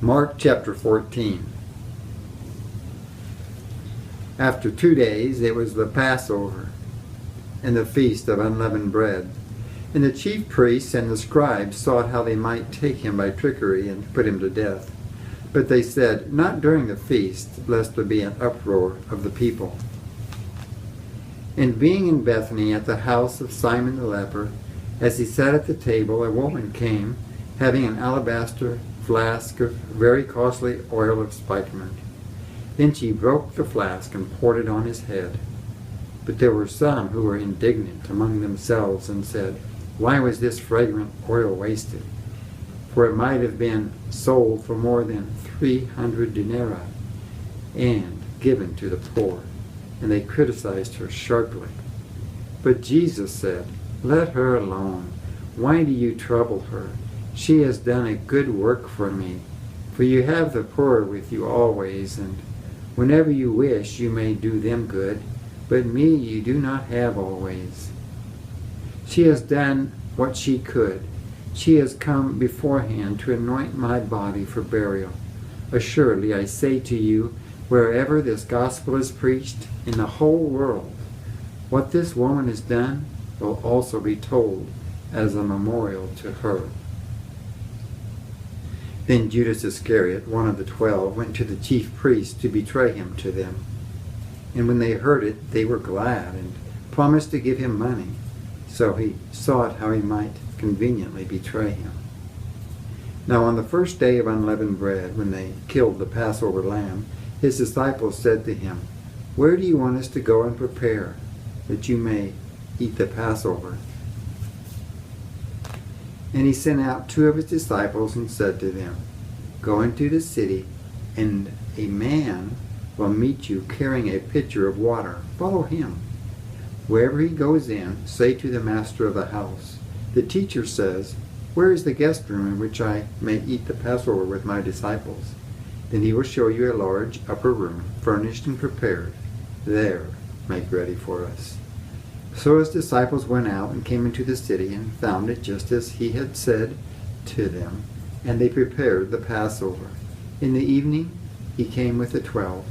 Mark chapter 14. After 2 days it was the Passover and the feast of unleavened bread. And the chief priests and the scribes sought how they might take him by trickery and put him to death. But they said, "Not during the feast, lest there be an uproar of the people." And being in Bethany at the house of Simon the leper, as he sat at the table, a woman came, having an alabaster flask of very costly oil of spikenard. Then she broke the flask and poured it on his head. But there were some who were indignant among themselves and said, "Why was this fragrant oil wasted? For it might have been sold for more than 300 denarii and given to the poor." And they criticized her sharply. But Jesus said, "Let her alone. Why do you trouble her? She has done a good work for me. For you have the poor with you always, and whenever you wish you may do them good, but me you do not have always. She has done what she could. She has come beforehand to anoint my body for burial. Assuredly, I say to you, wherever this gospel is preached in the whole world, what this woman has done will also be told as a memorial to her." Then Judas Iscariot, one of the 12, went to the chief priests to betray him to them. And when they heard it, they were glad and promised to give him money. So he sought how he might conveniently betray him. Now on the first day of unleavened bread, when they killed the Passover lamb, his disciples said to him, "Where do you want us to go and prepare, that you may eat the Passover?" And he sent out 2 of his disciples and said to them, "Go into the city, and a man will meet you carrying a pitcher of water. Follow him. Wherever he goes in, say to the master of the house, 'The teacher says, where is the guest room in which I may eat the Passover with my disciples?' Then he will show you a large upper room, furnished and prepared. There, make ready for us." So his disciples went out and came into the city and found it just as he had said to them, and they prepared the Passover. In the evening he came with the 12.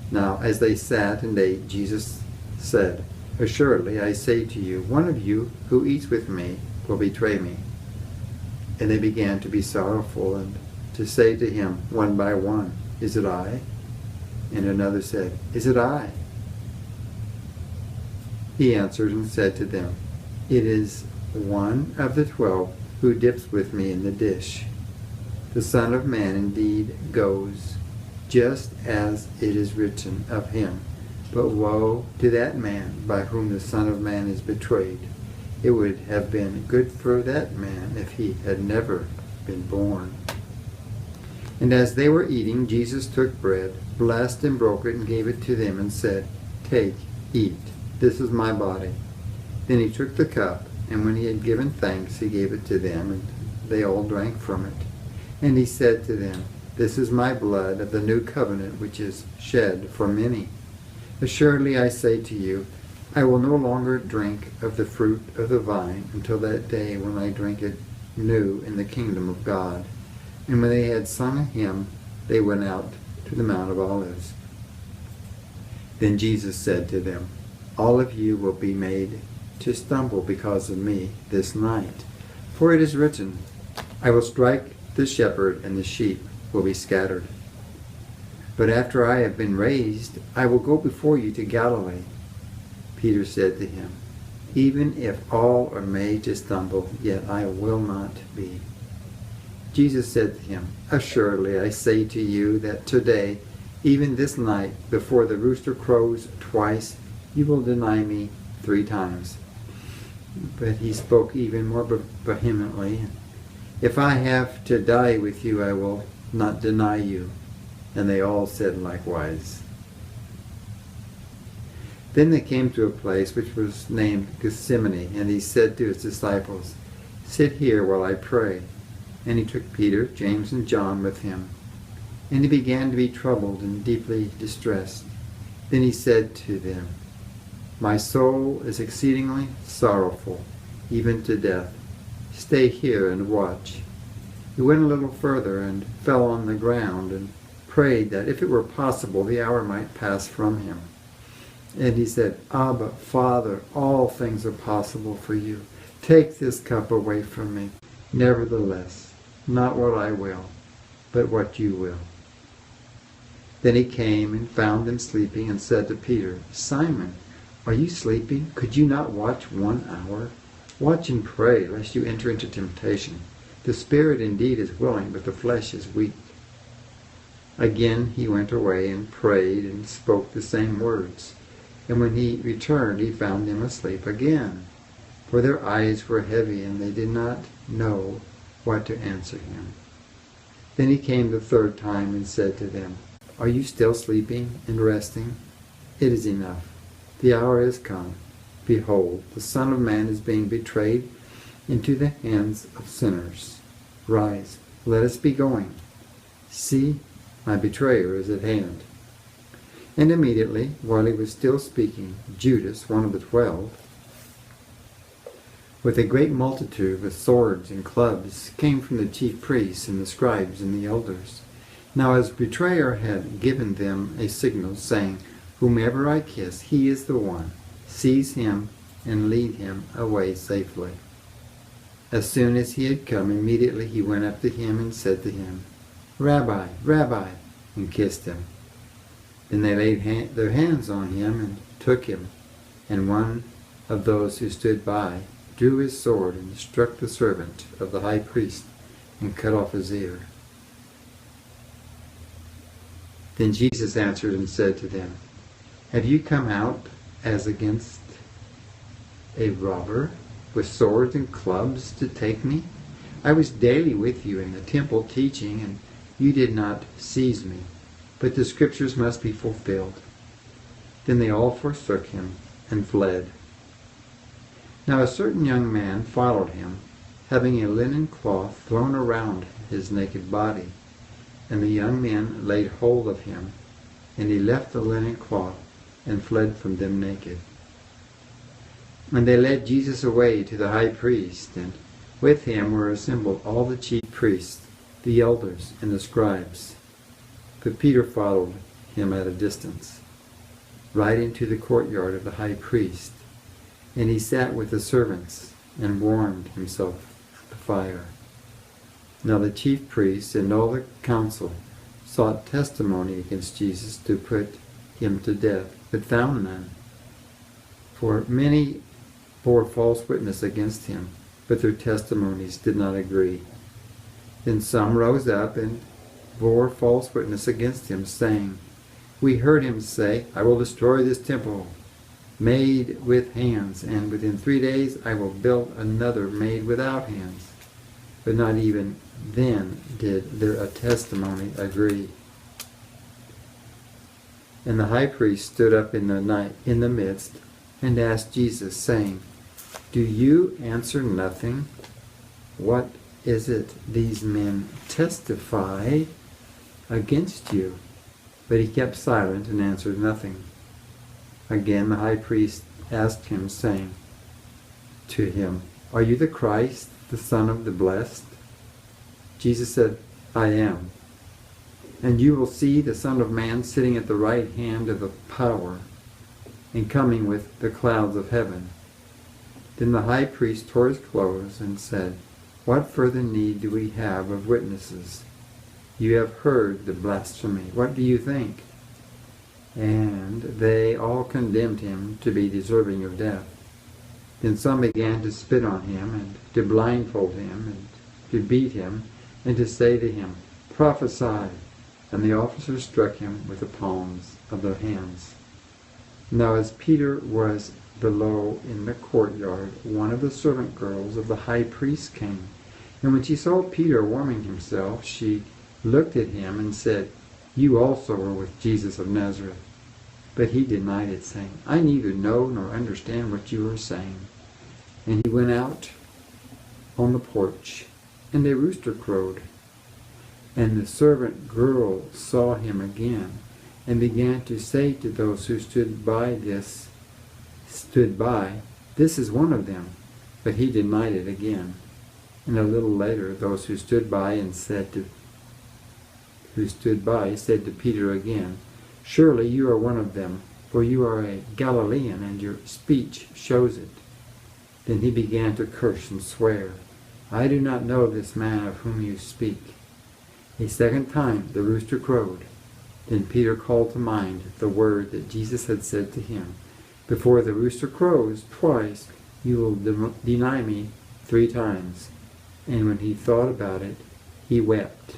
Now as they sat and ate, Jesus said, "Assuredly I say to you, one of you who eats with me will betray me." And they began to be sorrowful and to say to him one by one, "Is it I?" And another said, "Is it I?" He answered and said to them, "It is one of the 12 who dips with me in the dish. The Son of Man indeed goes, just as it is written of him. But woe to that man by whom the Son of Man is betrayed. It would have been good for that man if he had never been born." And as they were eating, Jesus took bread, blessed and broke it, and gave it to them, and said, "Take, eat. This is my body." Then he took the cup, and when he had given thanks, he gave it to them, and they all drank from it. And he said to them, "This is my blood of the new covenant, which is shed for many. Assuredly I say to you, I will no longer drink of the fruit of the vine until that day when I drink it new in the kingdom of God." And when they had sung a hymn, they went out to the Mount of Olives. Then Jesus said to them, "All of you will be made to stumble because of me this night. For it is written, I will strike the shepherd, and the sheep will be scattered. But after I have been raised, I will go before you to Galilee." Peter said to him, "Even if all are made to stumble, yet I will not be." Jesus said to him, "Assuredly I say to you that today, even this night, before the rooster crows twice, you will deny me 3 times. But he spoke even more vehemently, "If I have to die with you, I will not deny you." And they all said likewise. Then they came to a place which was named Gethsemane, and he said to his disciples, "Sit here while I pray." And he took Peter, James, and John with him. And he began to be troubled and deeply distressed. Then he said to them, "My soul is exceedingly sorrowful, even to death. Stay here and watch." He went a little further and fell on the ground and prayed that if it were possible the hour might pass from him. And he said, Abba, Father, all things are possible for you. Take this cup away from me. Nevertheless, not what I will, but what you will. Then he came and found them sleeping and said to Peter, Simon, are you sleeping? Could you not watch 1 hour? Watch and pray, lest you enter into temptation. The spirit indeed is willing, but the flesh is weak. Again he went away and prayed and spoke the same words. And when he returned, he found them asleep again, for their eyes were heavy, and they did not know what to answer him. Then he came the third time and said to them, Are you still sleeping and resting? It is enough. The hour is come. Behold, the Son of Man is being betrayed into the hands of sinners. Rise, let us be going. See, my betrayer is at hand. And immediately, while he was still speaking, Judas, one of the 12, with a great multitude with swords and clubs, came from the chief priests and the scribes and the elders. Now his betrayer had given them a signal, saying, Whomever I kiss, he is the one. Seize him and lead him away safely. As soon as he had come, immediately he went up to him and said to him, Rabbi, Rabbi, and kissed him. Then they laid their hands on him and took him, and one of those who stood by drew his sword and struck the servant of the high priest and cut off his ear. Then Jesus answered and said to them, Have you come out as against a robber with swords and clubs to take me? I was daily with you in the temple teaching, and you did not seize me. But the scriptures must be fulfilled. Then they all forsook him and fled. Now a certain young man followed him, having a linen cloth thrown around his naked body. And the young men laid hold of him, and he left the linen cloth and fled from them naked. And they led Jesus away to the high priest, and with him were assembled all the chief priests, the elders, and the scribes. But Peter followed him at a distance, right into the courtyard of the high priest, and he sat with the servants and warmed himself at the fire. Now the chief priests and all the council sought testimony against Jesus to put him to death, but found none. For many bore false witness against him, but their testimonies did not agree. Then some rose up and bore false witness against him, saying, We heard him say, I will destroy this temple made with hands, and within 3 days I will build another made without hands. But not even then did their testimony agree. And the high priest stood up in the midst and asked Jesus, saying, Do you answer nothing? What is it these men testify against you? But he kept silent and answered nothing. Again the high priest asked him, saying to him, Are you the Christ, the Son of the Blessed? Jesus said, I am. And you will see the Son of Man sitting at the right hand of the power, and coming with the clouds of heaven. Then the high priest tore his clothes and said, What further need do we have of witnesses? You have heard the blasphemy. What do you think? And they all condemned him to be deserving of death. Then some began to spit on him, and to blindfold him, and to beat him, and to say to him, Prophesy! And the officers struck him with the palms of their hands. Now as Peter was below in the courtyard, one of the servant girls of the high priest came. And when she saw Peter warming himself, she looked at him and said, You also were with Jesus of Nazareth. But he denied it, saying, I neither know nor understand what you are saying. And he went out on the porch, and a rooster crowed. And the servant girl saw him again, and began to say to those who stood by, This is one of them. But he denied it again. And a little later, those who stood by said to Peter again, "Surely you are one of them, for you are a Galilean, and your speech shows it." Then he began to curse and swear, "I do not know this man of whom you speak." A second time the rooster crowed. Then Peter called to mind the word that Jesus had said to him, "Before the rooster crows twice, you will deny me 3 times." And when he thought about it, he wept.